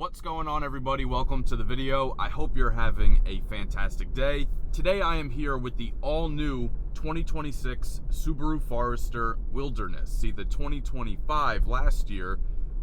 What's going on, everybody? Welcome to the video. I hope you're having a fantastic day. Today I am here with the all-new 2026 Subaru Forester Wilderness. See, the 2025 last year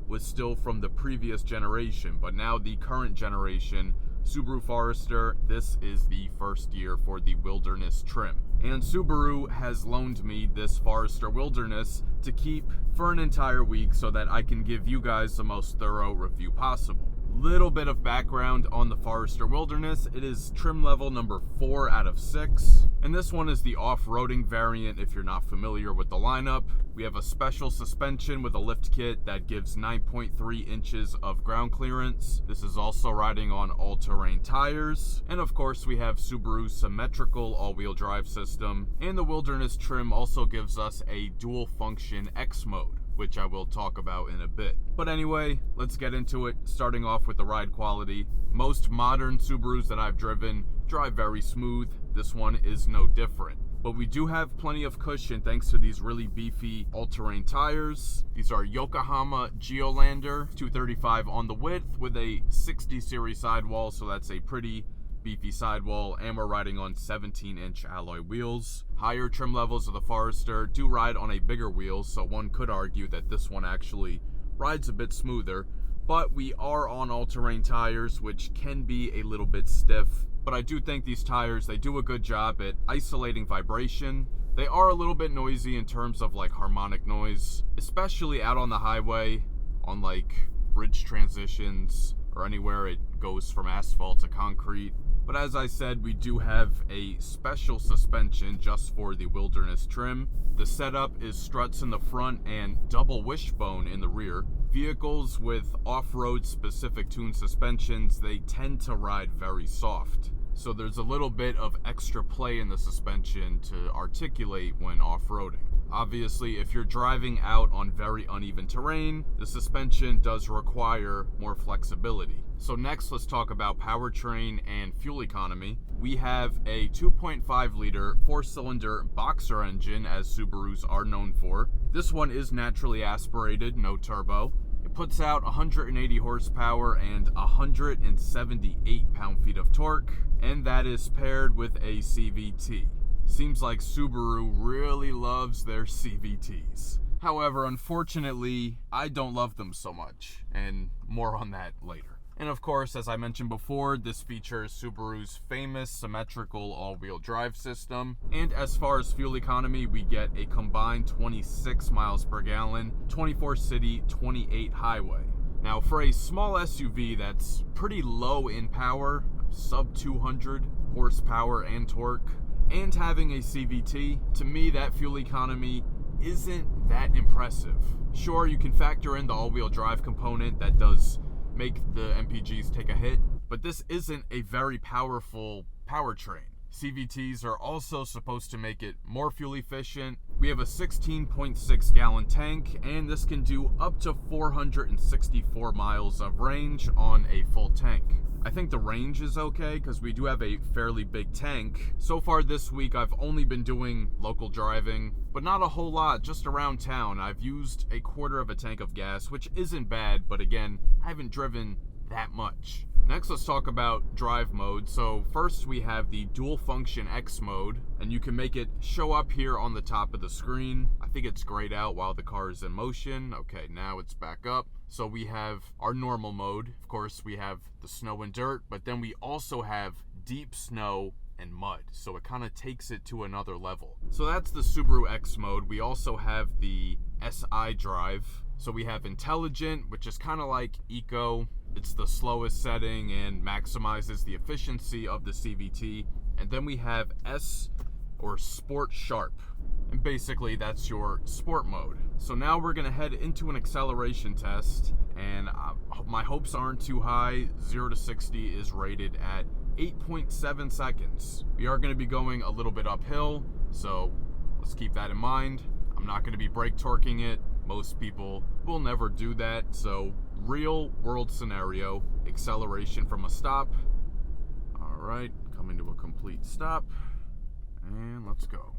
was still from the previous generation, but now the current generation Subaru Forester, this is the first year for the Wilderness trim. And Subaru has loaned me this Forester Wilderness to keep for an entire week so that I can give you guys the most thorough review possible. Little bit of background on the Forester Wilderness. It is trim level number 4 out of 6. And this one is the off-roading variant if you're not familiar with the lineup. We have a special suspension with a lift kit that gives 9.3 inches of ground clearance. This is also riding on all-terrain tires. And of course we have Subaru's symmetrical all-wheel drive system. And the Wilderness trim also gives us a dual function X mode, which I will talk about in a bit. But anyway, let's get into it, starting off with the ride quality. Most modern Subarus that I've driven drive very smooth. This one is no different. But we do have plenty of cushion thanks to these really beefy all-terrain tires. These are Yokohama Geolander 235 on the width with a 60 series sidewall, so that's a pretty beefy sidewall, and we're riding on 17-inch alloy wheels. Higher trim levels of the Forester do ride on a bigger wheel, so one could argue that this one actually rides a bit smoother, but we are on all-terrain tires, which can be a little bit stiff. But I do think these tires, they do a good job at isolating vibration. They are a little bit noisy in terms of like harmonic noise, especially out on the highway, on like bridge transitions, or anywhere it goes from asphalt to concrete. But as I said, we do have a special suspension just for the Wilderness trim. The setup is struts in the front and double wishbone in the rear. Vehicles with off-road specific tuned suspensions, they tend to ride very soft. So there's a little bit of extra play in the suspension to articulate when off-roading. Obviously, if you're driving out on very uneven terrain, the suspension does require more flexibility. So next, let's talk about powertrain and fuel economy. We have a 2.5 liter 4-cylinder boxer engine, as Subarus are known for. This one is naturally aspirated, no turbo. It puts out 180 horsepower and 178 pound-feet of torque, and that is paired with a CVT. Seems like Subaru really loves their CVTs. However, unfortunately, I don't love them so much, and more on that later. And of course, as I mentioned before, this features Subaru's famous symmetrical all-wheel drive system. And as far as fuel economy, we get a combined 26 miles per gallon, 24 city, 28 highway. Now, for a small SUV that's pretty low in power, sub 200 horsepower and torque, and having a CVT, to me that fuel economy isn't that impressive. Sure, you can factor in the all-wheel drive component that does make the MPGs take a hit, but this isn't a very powerful powertrain. CVTs are also supposed to make it more fuel efficient. We have a 16.6 gallon tank, and this can do up to 464 miles of range on a full tank. I think the range is okay because we do have a fairly big tank. So far this week I've only been doing local driving, but not a whole lot, just around town. I've used a quarter of a tank of gas, which isn't bad, but again, I haven't driven that much. Next, let's talk about drive mode. So first we have the dual function X mode, and you can make it show up here on the top of the screen. I think it's grayed out while the car is in motion. Okay, now it's back up. So we have our normal mode. Of course, we have the snow and dirt, but then we also have deep snow and mud. So it kind of takes it to another level. So that's the Subaru X mode. We also have the SI drive. So we have intelligent, which is kind of like eco. It's the slowest setting and maximizes the efficiency of the CVT. And then we have S or Sport Sharp. And basically that's your sport mode. So now we're gonna head into an acceleration test, and my hopes aren't too high. 0 to 60 is rated at 8.7 seconds. We are gonna be going a little bit uphill, so let's keep that in mind. I'm not gonna be brake torquing it. Most people will never do that. So real world scenario, acceleration from a stop. All right, coming to a complete stop, and let's go.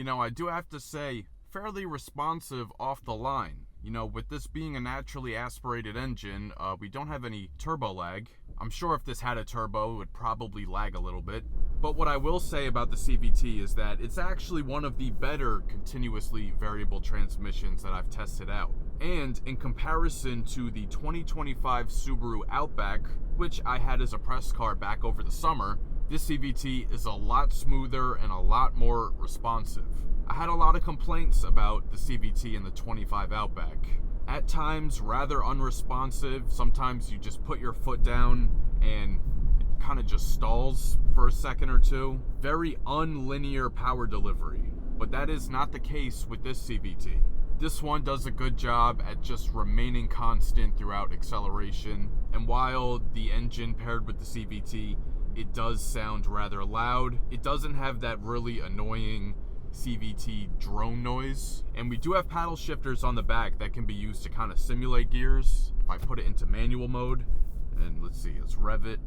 You know, I do have to say, fairly responsive off the line. You know, with this being a naturally aspirated engine, we don't have any turbo lag. I'm sure if this had a turbo, it would probably lag a little bit. But what I will say about the CVT is that it's actually one of the better continuously variable transmissions that I've tested out. And in comparison to the 2025 Subaru Outback, which I had as a press car back over the summer, this CVT is a lot smoother and a lot more responsive. I had a lot of complaints about the CVT in the 25 Outback. At times, rather unresponsive. Sometimes you just put your foot down and it kind of just stalls for a second or two. Very unlinear power delivery, but that is not the case with this CVT. This one does a good job at just remaining constant throughout acceleration, and while the engine paired with the CVT, it does sound rather loud, it doesn't have that really annoying CVT drone noise. And we do have paddle shifters on the back that can be used to kind of simulate gears. If I put it into manual mode, and let's see, let's rev it.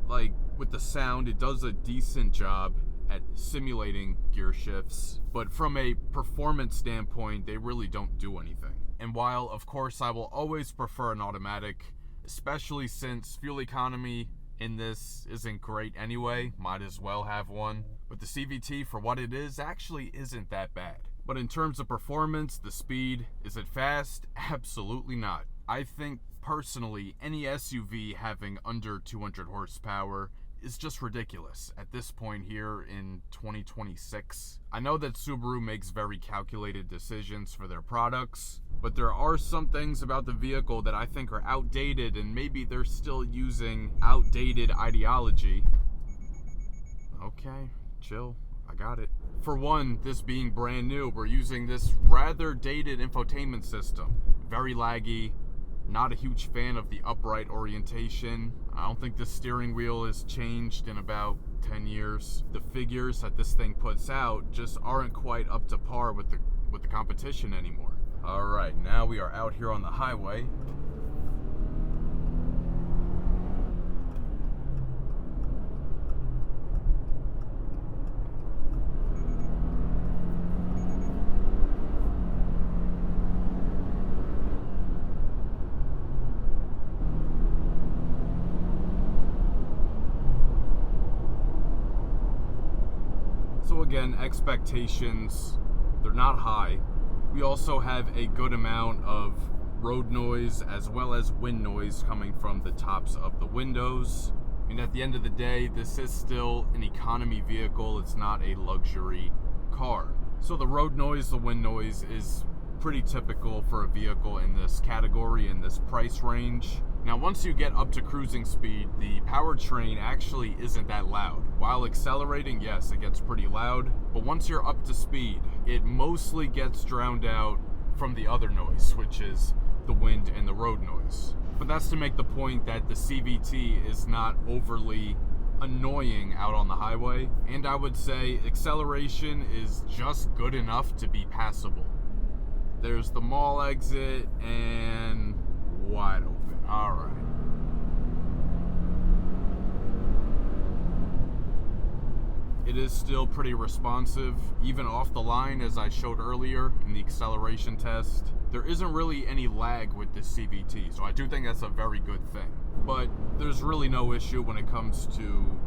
Like, with the sound, it does a decent job at simulating gear shifts, but from a performance standpoint, they really don't do anything. And while, of course, I will always prefer an automatic, especially since fuel economy in this isn't great anyway, might as well have one. But the CVT, for what it is, actually isn't that bad. But in terms of performance, the speed, is it fast? Absolutely not. I think, personally, any SUV having under 200 horsepower is just ridiculous at this point here in 2026. I know that Subaru makes very calculated decisions for their products, but there are some things about the vehicle that I think are outdated, and maybe they're still using outdated ideology. Okay, chill, I got it. For one, this being brand new, we're using this rather dated infotainment system. Very laggy, not a huge fan of the upright orientation. I don't think the steering wheel has changed in about 10 years. The figures that this thing puts out just aren't quite up to par with the competition anymore. All right, now we are out here on the highway. So again, expectations, they're not high. We also have a good amount of road noise as well as wind noise coming from the tops of the windows. And at the end of the day, this is still an economy vehicle. It's not a luxury car. So the road noise, the wind noise is pretty typical for a vehicle in this category, in this price range. Now, once you get up to cruising speed, the powertrain actually isn't that loud. While accelerating, yes, it gets pretty loud, but once you're up to speed, it mostly gets drowned out from the other noise, which is the wind and the road noise. But that's to make the point that the CVT is not overly annoying out on the highway, and I would say acceleration is just good enough to be passable. There's the mall exit and wide open. All right. It is still pretty responsive, even off the line, as I showed earlier in the acceleration test. There isn't really any lag with this CVT, so I do think that's a very good thing. But there's really no issue when it comes to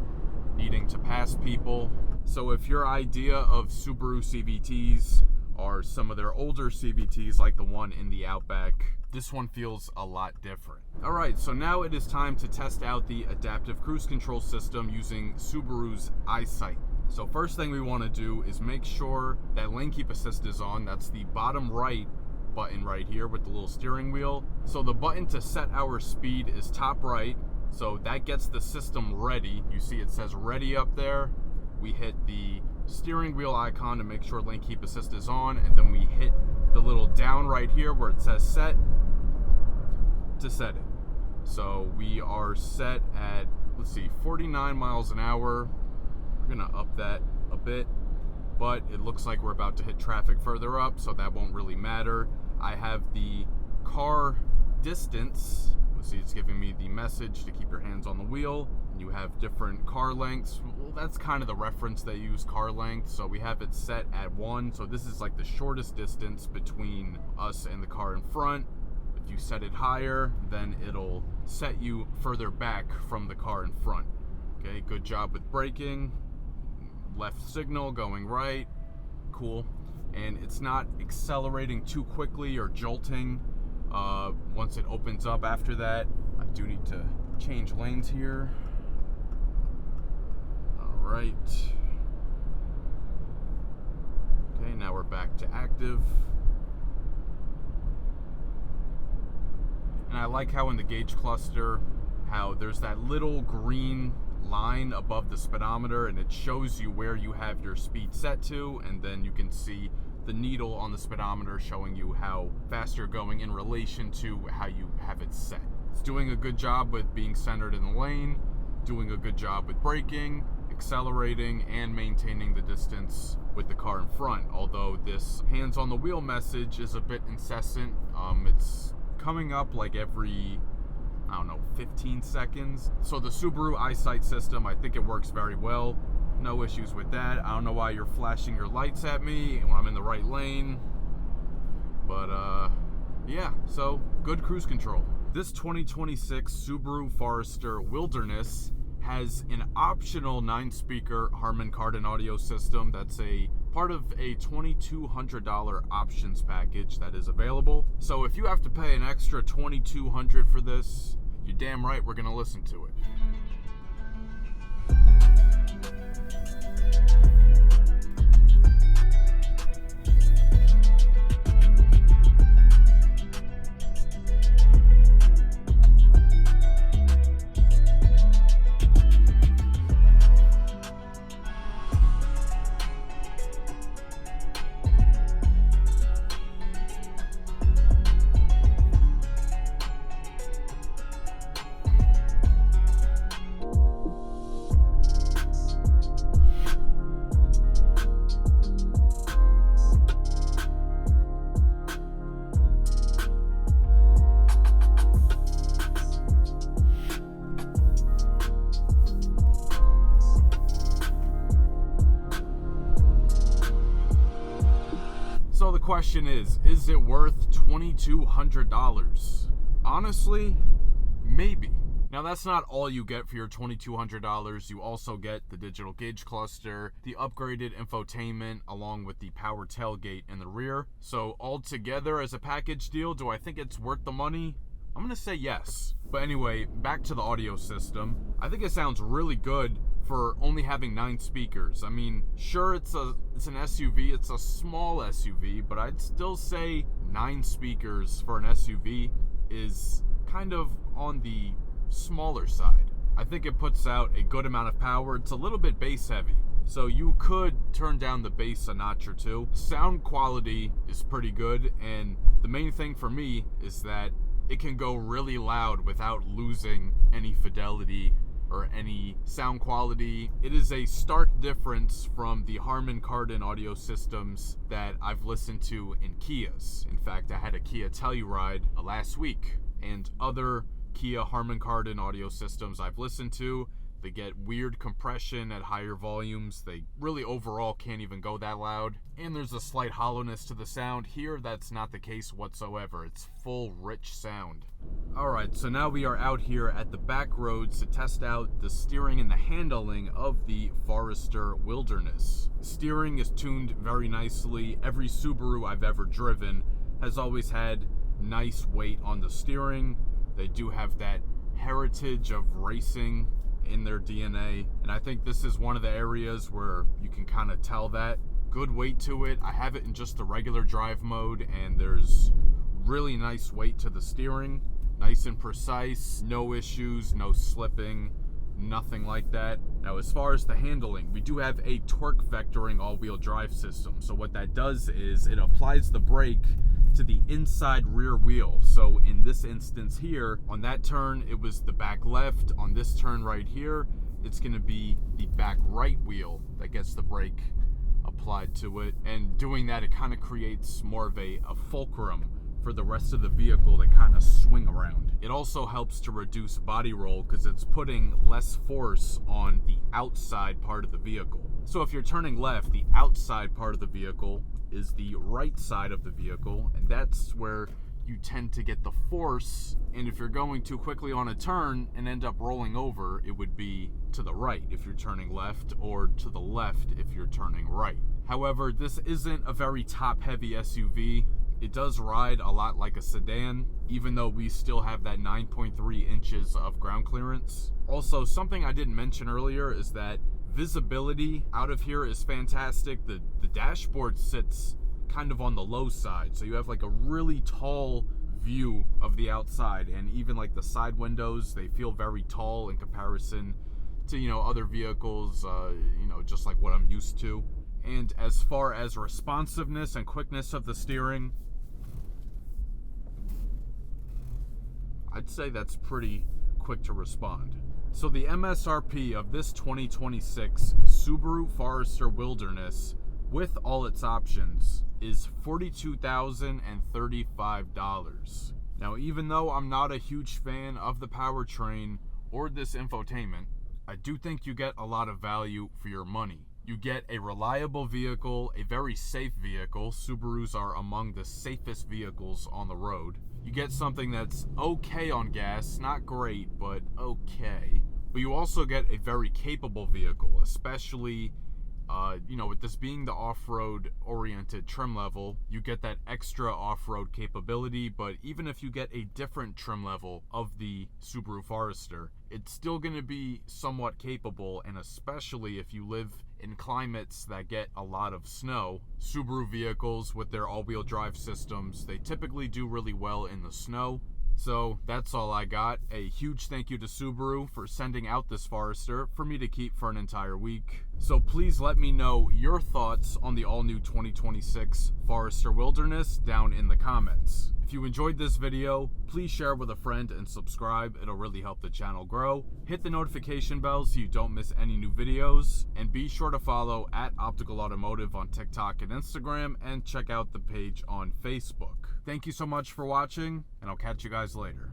needing to pass people. So if your idea of Subaru CVTs are some of their older CVTs like the one in the Outback, this one feels a lot different. All right, so now it is time to test out the adaptive cruise control system using Subaru's EyeSight. So first thing we want to do is make sure that lane keep assist is on. That's the bottom right button right here with the little steering wheel. So the button to set our speed is top right. So that gets the system ready. You see it says ready up there. We hit the steering wheel icon to make sure lane keep assist is on, and then we hit the little down right here where it says set to set it. So we are set at, let's see, 49 miles an hour. We're gonna up that a bit, but it looks like we're about to hit traffic further up, so that won't really matter. I have the car distance, See, it's giving me the message to keep your hands on the wheel. You have different car lengths. Well, that's kind of the reference they use, car length. So we have it set at 1. So this is like the shortest distance between us and the car in front. If you set it higher, then it'll set you further back from the car in front. Okay, good job with braking. Left signal going right. Cool. And it's not accelerating too quickly or jolting. Once it opens up after that, I do need to change lanes here. All right. Okay, now we're back to active. And I like how in the gauge cluster, how there's that little green line above the speedometer, and it shows you where you have your speed set to, and then you can see the needle on the speedometer showing you how fast you're going in relation to how you have it set. It's doing a good job with being centered in the lane, doing a good job with braking, accelerating, and maintaining the distance with the car in front. Although this hands on the wheel message is a bit incessant. It's coming up like every, I don't know, 15 seconds. So the Subaru EyeSight system, I think it works very well. No issues with that. I don't know why you're flashing your lights at me when I'm in the right lane. But yeah, so good cruise control. This 2026 Subaru Forester Wilderness has an optional 9-speaker Harman Kardon audio system that's a part of a $2,200 options package that is available. So if you have to pay an extra $2,200 for this, you're damn right we're gonna listen to it. So the question is it worth $2,200? Honestly, maybe. Now that's not all you get for your $2,200. You also get the digital gauge cluster, the upgraded infotainment, along with the power tailgate in the rear. So altogether as a package deal, do I think it's worth the money? I'm gonna say yes. But anyway, back to the audio system. I think it sounds really good for only having 9 speakers. I mean, sure, it's an SUV, it's a small SUV, but I'd still say 9 speakers for an SUV is kind of on the smaller side. I think it puts out a good amount of power. It's a little bit bass heavy, so you could turn down the bass a notch or two. Sound quality is pretty good, and the main thing for me is that it can go really loud without losing any fidelity or any sound quality. It is a stark difference from the Harman Kardon audio systems that I've listened to in Kias. In fact, I had a Kia Telluride last week, and other Kia Harman Kardon audio systems I've listened to, they get weird compression at higher volumes. They really overall can't even go that loud. And there's a slight hollowness to the sound. Here, that's not the case whatsoever. It's full, rich sound. Alright, so now we are out here at the back roads to test out the steering and the handling of the Forester Wilderness. Steering is tuned very nicely. Every Subaru I've ever driven has always had nice weight on the steering. They do have that heritage of racing in their DNA, and I think this is one of the areas where you can kind of tell that. Good weight to it. I have it in just the regular drive mode, and there's really nice weight to the steering. Nice and precise, no issues, no slipping, nothing like that. Now as far as the handling, we do have a torque vectoring all-wheel drive system. So what that does is it applies the brake to the inside rear wheel. So in this instance here, on that turn, it was the back left. On this turn right here, it's gonna be the back right wheel that gets the brake applied to it. And doing that, it kind of creates more of a fulcrum for the rest of the vehicle to kind of swing around. It It also helps to reduce body roll because it's putting less force on the outside part of the vehicle. So if you're turning left, the outside part of the vehicle is the right side of the vehicle, and that's where you tend to get the force. And if you're going too quickly on a turn and end up rolling over, it would be to the right if you're turning left, or to the left if you're turning right. However, this isn't a very top-heavy SUV. It does ride a lot like a sedan, even though we still have that 9.3 inches of ground clearance. Also, something I didn't mention earlier is that visibility out of here is fantastic. The dashboard sits kind of on the low side, so you have like a really tall view of the outside, and even like the side windows, they feel very tall in comparison to, you know, other vehicles, you know, just like what I'm used to. And as far as responsiveness and quickness of the steering, I'd say that's pretty quick to respond. So the MSRP of this 2026 Subaru Forester Wilderness, with all its options, is $42,035. Now, even though I'm not a huge fan of the powertrain or this infotainment, I do think you get a lot of value for your money. You get a reliable vehicle, a very safe vehicle. Subarus are among the safest vehicles on the road. You get something that's okay on gas, not great, but okay. But you also get a very capable vehicle, especially you know, with this being the off-road oriented trim level, you get that extra off-road capability. But even if you get a different trim level of the Subaru Forester, it's still going to be somewhat capable, and especially if you live in climates that get a lot of snow. Subaru vehicles with their all-wheel drive systems, they typically do really well in the snow. So that's all I got. A huge thank you to Subaru for sending out this Forester for me to keep for an entire week. So please let me know your thoughts on the all-new 2026 Forester Wilderness down in the comments. If you enjoyed this video, please share with a friend and subscribe. It'll really help the channel grow. Hit the notification bell so you don't miss any new videos. And be sure to follow at Optical Automotive on TikTok and Instagram, and check out the page on Facebook. Thank you so much for watching, and I'll catch you guys later.